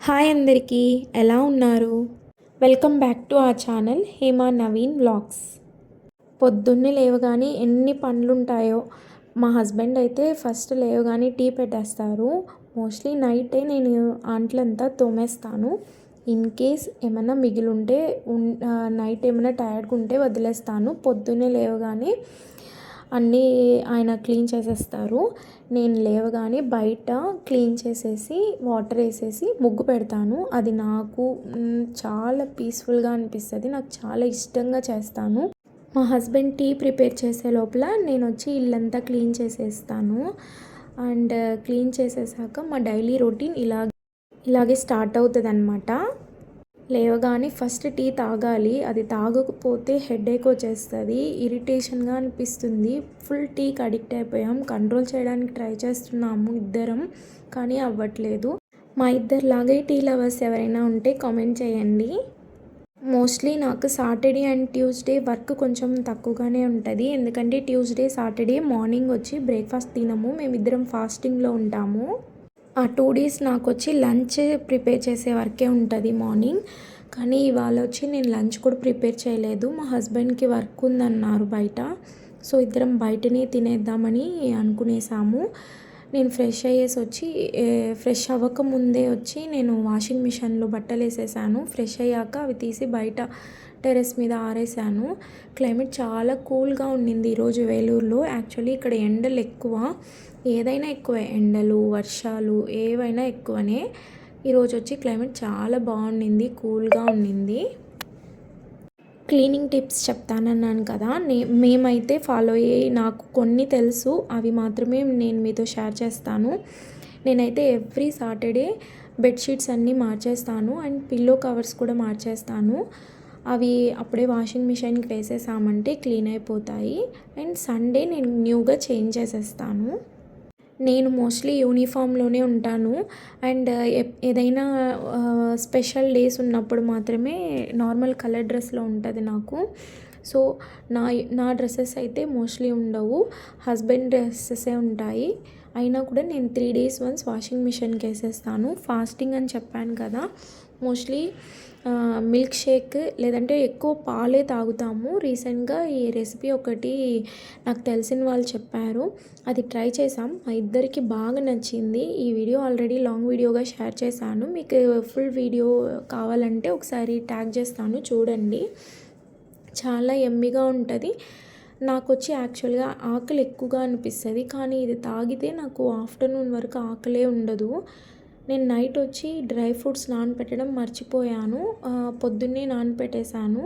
Hi అందరికీ, ఎలా ఉన్నారు? Welcome back to our channel Hema Naveen vlogs. పొద్దున్నే లేవగానే ఎన్ని పనులుంటాయో. మా హస్బెండ్ అయితే ఫస్ట్ లేవగానే టీ పెట్టేస్తారు. మోస్ట్లీ నైటే నేను అంట్లంతా తోమేస్తాను. ఇన్ కేస్ ఏమైనా మిగిలుంటే నైట్ ఏమైనా టైర్డ్గా ఉంటే వదిలేస్తాను. పొద్దున్నే లేవగానే అన్నీ ఆయన క్లీన్ చేసేస్తారు. నేను లేవగానే బయట క్లీన్ చేసేసి వాటర్ వేసేసి ముగ్గు పెడతాను. అది నాకు చాలా పీస్ఫుల్గా అనిపిస్తుంది. నాకు చాలా ఇష్టంగా చేస్తాను. మా హస్బెండ్ టీ ప్రిపేర్ చేసే లోపల నేను వచ్చి ఇల్లంతా క్లీన్ చేసేస్తాను. అండ్ క్లీన్ చేసేసాక మా డైలీ రొటీన్ ఇలాగే స్టార్ట్ అవుతుంది అన్నమాట. లేవగానే ఫస్ట్ టీ తాగాలి. అది తాగకపోతే హెడేక్ వచ్చేస్తుంది, ఇరిటేషన్గా అనిపిస్తుంది. ఫుల్ టీకి అడిక్ట్ అయిపోయాం. కంట్రోల్ చేయడానికి ట్రై చేస్తున్నాము ఇద్దరం, కానీ అవ్వట్లేదు. మా ఇద్దరిలాగే టీ లవర్స్ ఎవరైనా ఉంటే కామెంట్ చేయండి. మోస్ట్లీ నాకు సాటర్డే అండ్ ట్యూస్డే వర్క్ కొంచెం తక్కువగానే ఉంటుంది. ఎందుకంటే ట్యూస్డే సాటర్డే మార్నింగ్ వచ్చి బ్రేక్ఫాస్ట్ తినము, మేమిద్దరం ఫాస్టింగ్లో ఉంటాము. ఆ 2 days నాకు వచ్చి లంచ్ ప్రిపేర్ చేసే వర్కే ఉంటుంది మార్నింగ్. కానీ ఇవాళ వచ్చి నేను లంచ్ కూడా ప్రిపేర్ చేయలేదు. మా హస్బెండ్కి వర్క్ ఉందన్నారు బయట. సో ఇద్దరం బయటనే తినేద్దామని అనుకునేసాము. నేను ఫ్రెష్ అయ్యేసి వచ్చి ఫ్రెష్ అవ్వకముందే వచ్చి నేను వాషింగ్ మిషన్లో బట్టలు వేసేసాను. ఫ్రెష్ అయ్యాక అవి తీసి బయట టెర్రస్ మీద ఆరేసాను. క్లైమేట్ చాలా కూల్గా ఉండింది ఈరోజు వేలూరులో. యాక్చువల్లీ ఇక్కడ ఎండలు ఎక్కువ, ఏదైనా ఎక్కువే, ఎండలు వర్షాలు ఏవైనా ఎక్కువనే. ఈరోజు వచ్చి క్లైమేట్ చాలా బాగుండింది, కూల్గా ఉండింది. క్లీనింగ్ టిప్స్ చెప్తానన్నాను కదా, మేమైతే ఫాలో అయ్యి నాకు కొన్ని తెలుసు, అవి మాత్రమే నేను మీతో షేర్ చేస్తాను. నేనైతే ఎవ్రీ సాటర్డే బెడ్షీట్స్ అన్నీ మార్చేస్తాను అండ్ పిల్లో కవర్స్ కూడా మార్చేస్తాను. అవి అప్పుడే వాషింగ్ మిషన్కి వేసేసామంటే క్లీన్ అయిపోతాయి. అండ్ సండే నేను న్యూగా చేంజ్ చేసేస్తాను. నేను మోస్ట్లీ యూనిఫామ్లోనే ఉంటాను. అండ్ ఏదైనా స్పెషల్ డేస్ ఉన్నప్పుడు మాత్రమే నార్మల్ కలర్ డ్రెస్లో ఉంటుంది నాకు. సో నా డ్రెస్సెస్ అయితే మోస్ట్లీ ఉండవు, హస్బెండ్ డ్రెస్సెసే ఉంటాయి. అయినా కూడా నేను 3 days వన్స్ వాషింగ్ మిషన్కి వేసేస్తాను. ఫాస్టింగ్ అని చెప్పాను కదా, మోస్ట్లీ మిల్క్ షేక్ లేదంటే ఎక్కువ పాలే తాగుతాము. రీసెంట్గా ఈ రెసిపీ ఒకటి నాకు తెలిసిన వాళ్ళు చెప్పారు, అది ట్రై చేసాం. మా ఇద్దరికి బాగా నచ్చింది. ఈ వీడియో ఆల్రెడీ లాంగ్ వీడియోగా షేర్ చేశాను. మీకు ఫుల్ వీడియో కావాలంటే ఒకసారి ట్యాగ్ చేస్తాను, చూడండి. చాలా యమ్మీగా ఉంటుంది. నాకు వచ్చి యాక్చువల్గా ఆకలి ఎక్కువగా అనిపిస్తుంది, కానీ ఇది తాగితే నాకు ఆఫ్టర్నూన్ వరకు ఆకలే ఉండదు. నేను నైట్ వచ్చి డ్రై ఫ్రూట్స్ నానబెట్టడం మర్చిపోయాను, పొద్దున్నే నానబెట్టేశాను.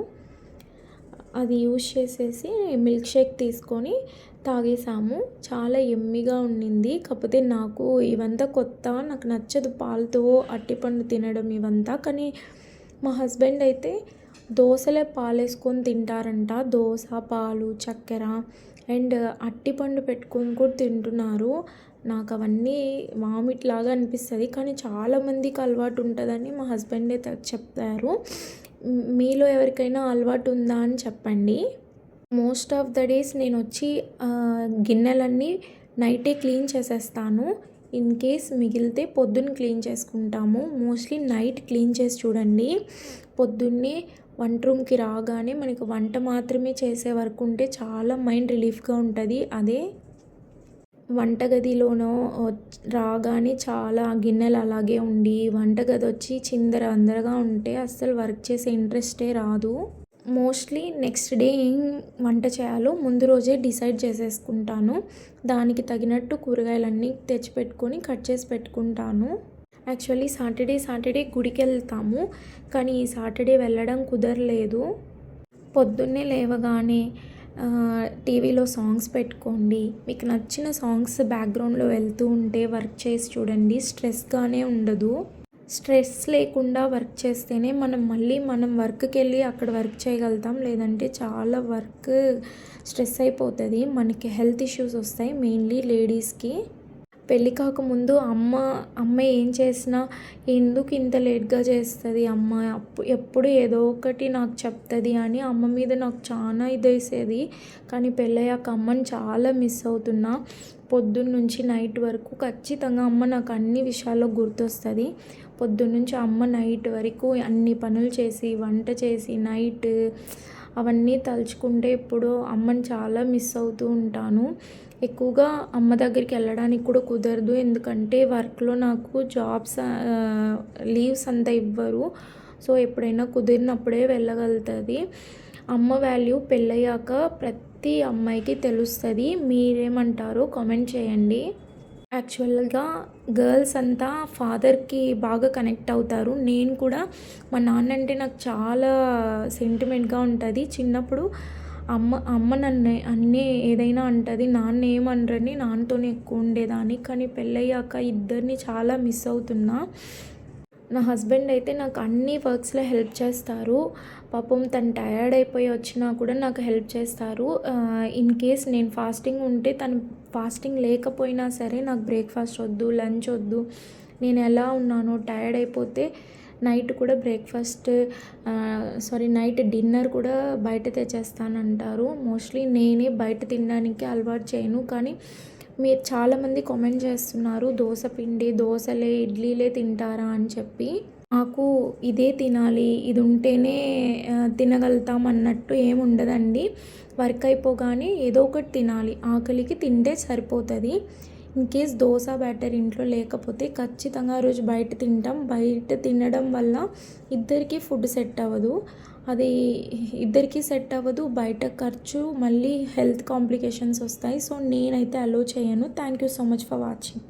అది యూజ్ చేసేసి మిల్క్ షేక్ తీసుకొని తాగేసాము. చాలా యమ్మీగా ఉండింది. కాకపోతే నాకు ఇవంతా కొత్త, నాకు నచ్చదు పాలతో అరటిపండు తినడం ఇవంతా. కానీ మా హస్బెండ్ అయితే దోశలే పాలు వేసుకొని తింటారంట. దోశ, పాలు, చక్కెర అండ్ అరటిపండు పెట్టుకొని కూడా తింటున్నారు. నాకు అవన్నీ వామిట్ లాగా అనిపిస్తుంది, కానీ చాలామందికి అలవాటు ఉంటుందని మా హస్బెండే చెప్పారు. మీలో ఎవరికైనా అలవాటు ఉందా అని చెప్పండి. మోస్ట్ ఆఫ్ ద డేస్ నేను వచ్చి గిన్నెలన్నీ నైటే క్లీన్ చేసేస్తాను. ఇన్ కేస్ మిగిలితే పొద్దున్న క్లీన్ చేసుకుంటాము. మోస్ట్లీ నైట్ క్లీన్ చేసి చూడండి. పొద్దున్నే వంట రూమ్కి రాగానే మనకి వంట మాత్రమే చేసే వరకు ఉంటే చాలా మైండ్ రిలీఫ్గా ఉంటుంది. అదే వంటగదిలోనో రాగానే చాలా గిన్నెలు అలాగే ఉండి వంటగది వచ్చి చిందర అందరగా ఉంటే అస్సలు వర్క్ చేసే ఇంట్రెస్టే రాదు. మోస్ట్లీ నెక్స్ట్ డే ఏం వంట చేయాలో ముందు రోజే డిసైడ్ చేసేసుకుంటాను. దానికి తగినట్టు కూరగాయలన్నీ తెచ్చిపెట్టుకొని కట్ చేసి పెట్టుకుంటాను. యాక్చువల్లీ సాటర్డే గుడికి వెళ్తాము, కానీ ఈ సాటర్డే వెళ్ళడం కుదరలేదు. పొద్దున్నే లేవగానే టీవీలో సాంగ్స్ పెట్టుకోండి. మీకు నచ్చిన సాంగ్స్ బ్యాక్గ్రౌండ్లో వెళ్తూ ఉంటే వర్క్ చేసి చూడండి, స్ట్రెస్గానే ఉండదు. స్ట్రెస్ లేకుండా వర్క్ చేస్తేనే మనం వర్క్కి వెళ్ళి అక్కడ వర్క్ చేయగలుగుతాం. లేదంటే చాలా వర్క్ స్ట్రెస్ అయిపోతుంది, మనకి హెల్త్ ఇష్యూస్ వస్తాయి, మెయిన్లీ లేడీస్కి. పెళ్ళి కాకముందు అమ్మ ఏం చేసినా ఎందుకు ఇంత లేట్గా చేస్తుంది అమ్మ, ఎప్పుడు ఏదో ఒకటి నాకు చెప్తుంది అని అమ్మ మీద నాకు చాలా ఇదేసేది. కానీ పెళ్ళయ్యాక అమ్మని చాలా మిస్ అవుతున్నా. పొద్దున్న నుంచి నైట్ వరకు ఖచ్చితంగా అమ్మ నాకు అన్ని విషయాల్లో గుర్తొస్తుంది. పొద్దున్నుంచి అమ్మ నైట్ వరకు అన్ని పనులు చేసి, వంట చేసి నైట్ అవన్నీ తలుచుకుంటే ఇప్పుడు అమ్మని చాలా మిస్ అవుతూ ఉంటాను. ఎక్కువగా అమ్మ దగ్గరికి వెళ్ళడానికి కూడా కుదరదు. ఎందుకంటే వర్క్‌లో నాకు లీవ్స్ అంత ఇవ్వరు. సో, ఎప్పుడైనా కుదిరినప్పుడే వెళ్ళగలుగుతది. అమ్మ వాల్యూ పెళ్ళయ్యాక ప్రతి అమ్మాయికి తెలుస్తది. మీరేమంటారో కామెంట్ చేయండి. యాక్చువల్‌గా గర్ల్స్ అంతా ఫాదర్‌కి బాగా కనెక్ట్ అవుతారు. నేను కూడా మా నాన్న అంటే నాకు చాలా సెంటిమెంట్‌గా ఉంటది. చిన్నప్పుడు అమ్మ నన్ను ఏదైనా అంటది. నాన్న ఏమనరని నాన్నతోనే ఎక్కువ ఉండేదాన్ని. కానీ పెళ్ళయ్యాక ఇద్దరిని చాలా మిస్ అవుతున్నా. నా హస్బెండ్ అయితే నాకు అన్ని వర్క్స్‌లో హెల్ప్ చేస్తారు. పాపం తను టయర్డ్ అయిపోయి వచ్చినా కూడా నాకు హెల్ప్ చేస్తారు. ఇన్ కేస్ నేను ఫాస్టింగ్ ఉంటే తను ఫాస్టింగ్ లేకపోయినా సరే నాకు బ్రేక్‌ఫాస్ట్ వద్దు, లంచ్ వద్దు. నేను ఎలా ఉన్నానో టయర్డ్ అయిపోతే నైట్ కూడా నైట్ డిన్నర్ కూడా బయట తెచ్చేస్తానంటారు. మోస్ట్లీ నేనే బయట తినడానికి అలవాటు చేయను. కానీ మీరు చాలామంది కామెంట్ చేస్తున్నారు దోసలే, ఇడ్లీలే తింటారా అని చెప్పి. నాకు ఇదే తినాలి, ఇది ఉంటేనే తినగలుగుతాం అన్నట్టు ఏమి ఉండదండి. వర్క్ అయిపోగానే ఏదో ఒకటి తినాలి. ఆకలికి తింటే సరిపోతుంది. ఇన్కేస్ దోశ బ్యాటర్ ఇంట్లో లేకపోతే ఖచ్చితంగా ఆ రోజు బయట తింటాం. బయట తినడం వల్ల ఇద్దరికీ ఫుడ్ సెట్ అవ్వదు. అది ఇద్దరికీ సెట్ అవ్వదు. బయట ఖర్చు, మళ్ళీ హెల్త్ కాంప్లికేషన్స్ వస్తాయి. సో, నేనైతే అలో చేయను. Thank you so much for watching.